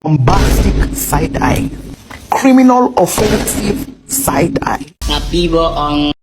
Bombastic side eye, criminal offensive side eye. Tapi bohong.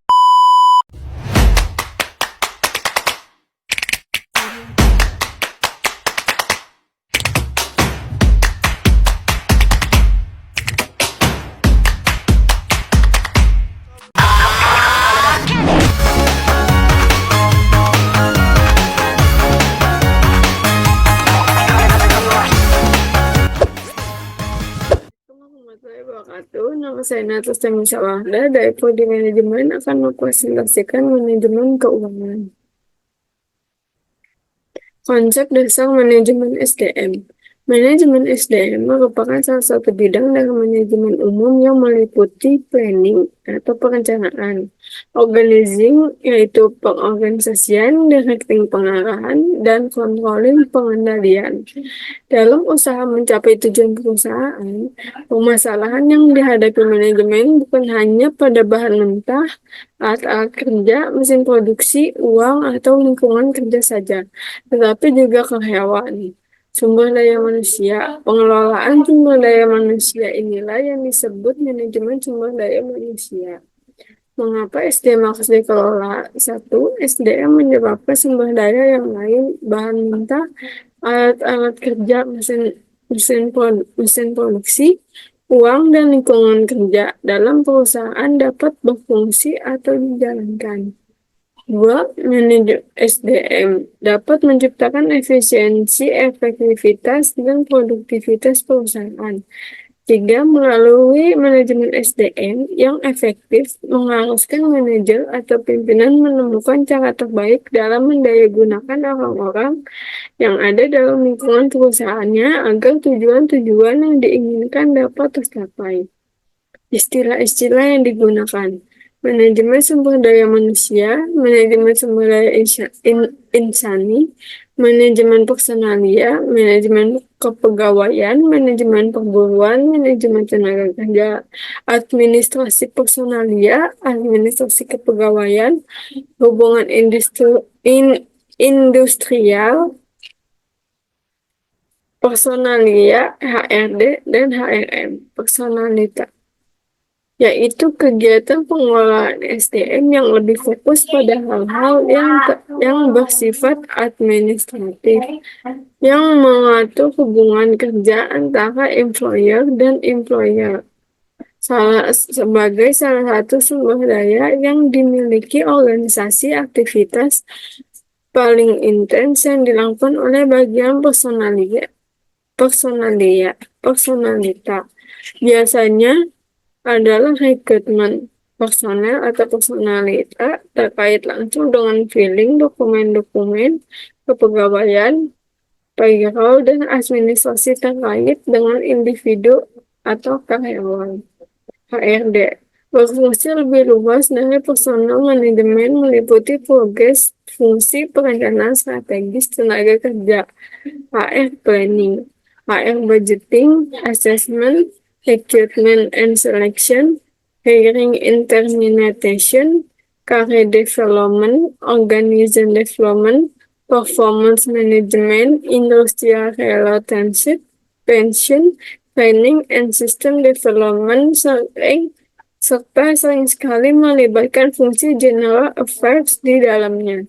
Warahmatullahi wabarakatuh. Nama saya Natas Tamisa Wahda dari Prodi Manajemen akan mempresentasikan manajemen keuangan. Konsep dasar manajemen SDM. Manajemen SDM merupakan salah satu bidang dalam manajemen umum yang meliputi planning atau perencanaan, organizing yaitu pengorganisasian, directing pengarahan, dan controlling pengendalian. Dalam usaha mencapai tujuan perusahaan, permasalahan yang dihadapi manajemen bukan hanya pada bahan mentah, alat-alat kerja, mesin produksi, uang, atau lingkungan kerja saja, tetapi juga karyawan. Sumber daya manusia. Pengelolaan sumber daya manusia inilah yang disebut manajemen sumber daya manusia. Mengapa SDM harus dikelola? 1. SDM menyebabkan sumber daya yang lain, bahan mentah, alat-alat kerja, mesin produksi, uang, dan lingkungan kerja dalam perusahaan dapat berfungsi atau dijalankan. 2. Manajemen SDM dapat menciptakan efisiensi, efektivitas, dan produktivitas perusahaan. 3. Melalui manajemen SDM yang efektif mengharuskan manajer atau pimpinan menemukan cara terbaik dalam mendayagunakan orang-orang yang ada dalam lingkungan perusahaannya agar tujuan-tujuan yang diinginkan dapat tercapai. Istilah-istilah yang digunakan: manajemen sumber daya manusia, manajemen sumber daya insani, manajemen personalia, manajemen kepegawaian, manajemen perburuan, manajemen tenaga kerja, administrasi personalia, administrasi kepegawaian, hubungan industrial, personalia, HRD, dan HRM, personalita, yaitu kegiatan pengelolaan SDM yang lebih fokus pada hal-hal yang bersifat administratif, yang mengatur hubungan kerja antara employer dan employer, sebagai salah satu sumber daya yang dimiliki organisasi. Aktivitas paling intens yang dilakukan oleh bagian personalita biasanya adalah rekrutmen personel atau personalita terkait langsung dengan filing dokumen-dokumen kepegawaian, payroll, dan administrasi terkait dengan individu atau karyawan. HRD berfungsi lebih luas dari personal manajemen, meliputi progres, fungsi perencanaan strategis tenaga kerja, HR planning, HR budgeting, assessment, recruitment and selection, hiring and termination, career development, organization development, performance management, industrial relationship, pension, training and system development, serta sering sekali melibatkan fungsi general affairs di dalamnya.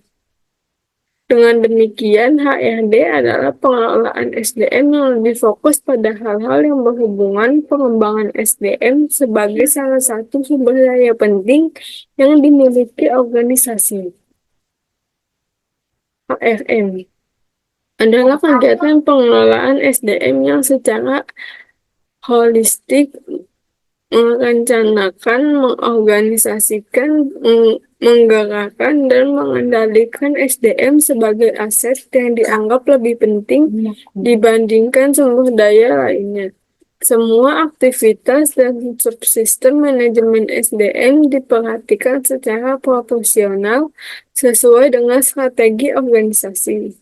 Dengan demikian, HRD adalah pengelolaan SDM yang lebih fokus pada hal-hal yang berhubungan pengembangan SDM sebagai salah satu sumber daya penting yang dimiliki organisasi. HRM adalah kegiatan pengelolaan SDM yang secara holistik merencanakan, mengorganisasikan, menggerakkan, dan mengendalikan SDM sebagai aset yang dianggap lebih penting dibandingkan sumber daya lainnya. Semua aktivitas dan subsistem manajemen SDM diperhatikan secara proporsional sesuai dengan strategi organisasi.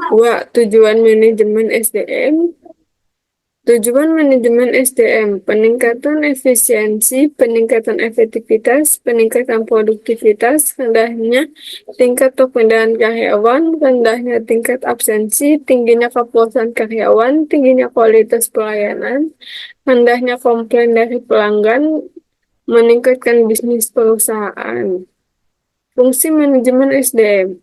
2. Tujuan manajemen SDM. Tujuan manajemen SDM, peningkatan efisiensi, peningkatan efektivitas, peningkatan produktivitas, rendahnya tingkat perpindahan karyawan, rendahnya tingkat absensi, tingginya kepuasan karyawan, tingginya kualitas pelayanan, rendahnya komplain dari pelanggan, meningkatkan bisnis perusahaan. Fungsi manajemen SDM,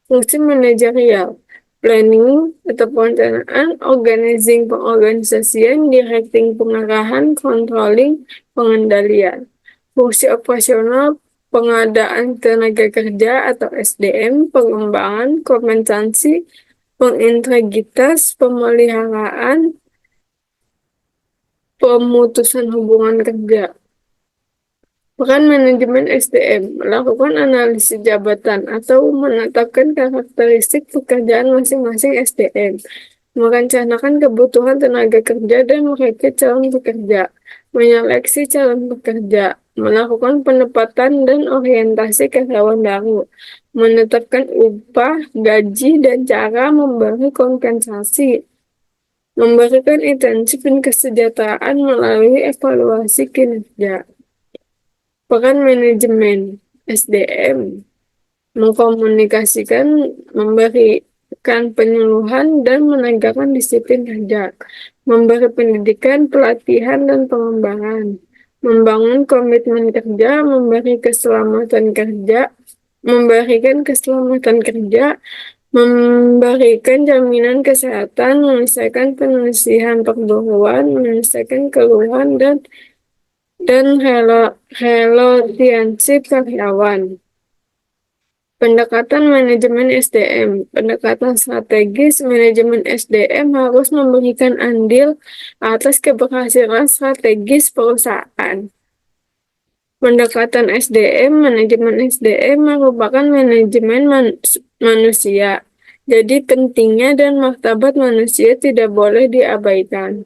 fungsi manajerial, planning atau perencanaan, organizing pengorganisasian, directing pengarahan, controlling pengendalian. Fungsi operasional, pengadaan tenaga kerja atau SDM, pengembangan, kompensasi, pengintegritas, pemeliharaan, pemutusan hubungan kerja. Peran manajemen SDM melakukan analisis jabatan atau menetapkan karakteristik pekerjaan masing-masing SDM, merencanakan kebutuhan tenaga kerja dan merekrut calon pekerja, menyeleksi calon pekerja, melakukan penempatan dan orientasi karyawan baru, menetapkan upah, gaji, dan cara memberi kompensasi, memberikan intensif dan kesejahteraan melalui evaluasi kinerja. Peran manajemen SDM mengkomunikasikan, memberikan penyuluhan, dan menegakkan disiplin kerja, memberi pendidikan, pelatihan, dan pengembangan, membangun komitmen kerja, memberikan keselamatan kerja, memberikan jaminan kesehatan, menyelesaikan penyelesaian perburuan, menyelesaikan keluhan, dan relationship karyawan. Pendekatan manajemen SDM, pendekatan strategis manajemen SDM harus memberikan andil atas keberhasilan strategis perusahaan. Pendekatan SDM, manajemen SDM merupakan manajemen manusia. Jadi pentingnya dan martabat manusia tidak boleh diabaikan.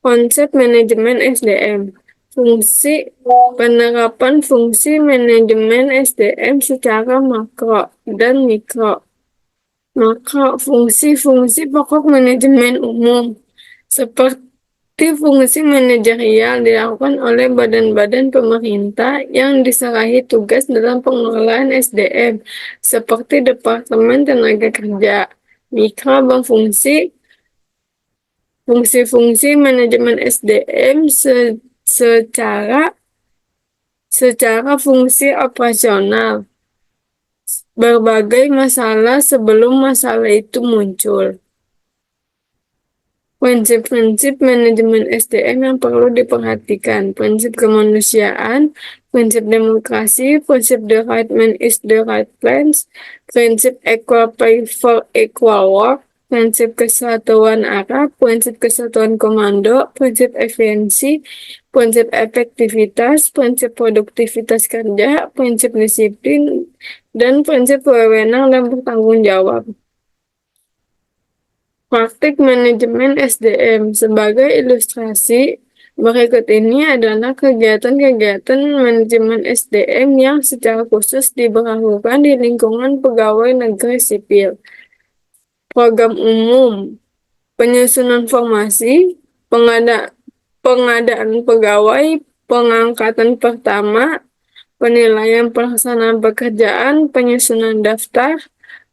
Konsep manajemen SDM. Fungsi penerapan fungsi manajemen SDM secara makro dan mikro. Makro, fungsi-fungsi pokok manajemen umum seperti fungsi manajerial dilakukan oleh badan-badan pemerintah yang diserahi tugas dalam pengelolaan SDM seperti Departemen Tenaga Kerja. Mikro berfungsi fungsi-fungsi manajemen SDM secara fungsi operasional berbagai masalah sebelum masalah itu muncul. Prinsip-prinsip manajemen SDM yang perlu diperhatikan: prinsip kemanusiaan, prinsip demokrasi, prinsip the right man is the right place, prinsip equal pay for equal work, prinsip kesatuan arah, prinsip kesatuan komando, prinsip efisiensi, prinsip efektivitas, prinsip produktivitas kerja, prinsip disiplin, dan prinsip wewenang dan bertanggung jawab. Praktik manajemen SDM. Sebagai ilustrasi, berikut ini adalah kegiatan-kegiatan manajemen SDM yang secara khusus diberlakukan di lingkungan pegawai negeri sipil. Program umum, penyusunan formasi, pengadaan pegawai, pengangkatan pertama, penilaian pelaksanaan pekerjaan, penyusunan daftar,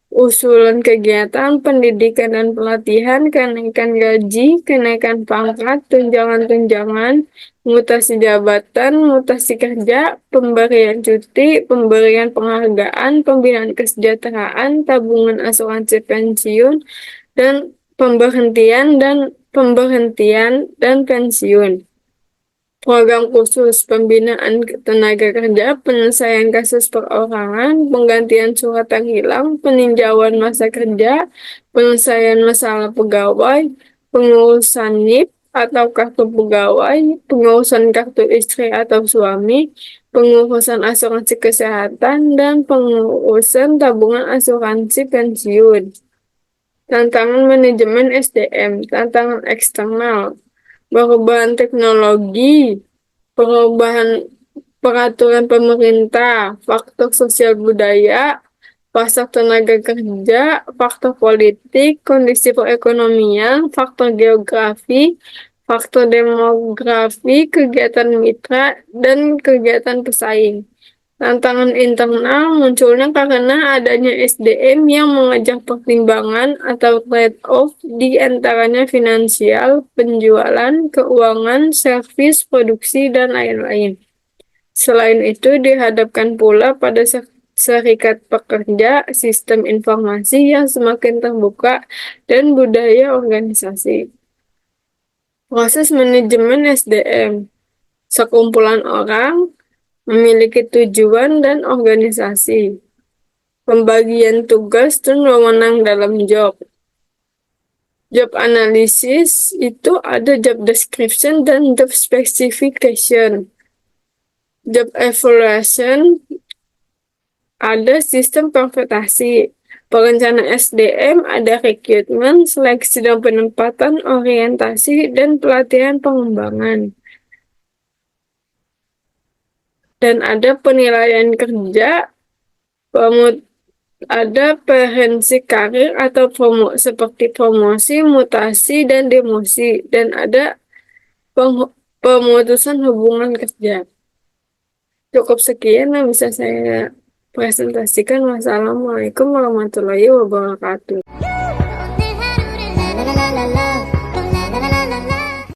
usulan kegiatan, pendidikan dan pelatihan, kenaikan gaji, kenaikan pangkat, tunjangan-tunjangan, mutasi jabatan, mutasi kerja, pemberian cuti, pemberian penghargaan, pembinaan kesejahteraan, tabungan asuransi pensiun, dan pemberhentian dan pensiun. Program khusus pembinaan tenaga kerja, penyelesaian kasus perorangan, penggantian surat yang hilang, peninjauan masa kerja, penyelesaian masalah pegawai, pengurusan NIP atau kartu pegawai, pengurusan kartu istri atau suami, pengurusan asuransi kesehatan, dan pengurusan tabungan asuransi pensiun. Tantangan manajemen SDM, tantangan eksternal, perubahan teknologi, perubahan peraturan pemerintah, faktor sosial budaya, pasar tenaga kerja, faktor politik, kondisi perekonomian, faktor geografi, faktor demografi, kegiatan mitra, dan kegiatan pesaing. Tantangan internal munculnya karena adanya SDM yang mengajak pertimbangan atau trade-off di antaranya finansial, penjualan, keuangan, servis, produksi, dan lain-lain. Selain itu, dihadapkan pula pada serikat pekerja, sistem informasi yang semakin terbuka, dan budaya organisasi. Proses manajemen SDM, sekumpulan orang memiliki tujuan dan organisasi. Pembagian tugas dan wewenang dalam job. Job analysis itu ada job description dan job specification. Job evaluation ada sistem konvertasi. Perencanaan SDM ada rekrutmen, seleksi dan penempatan, orientasi, dan pelatihan pengembangan. Dan ada penilaian kerja, ada preferensi karir atau seperti promosi, mutasi, dan demosi. Dan ada pemutusan hubungan kerja. Cukup sekian yang bisa saya presentasikan. Wassalamualaikum warahmatullahi wabarakatuh.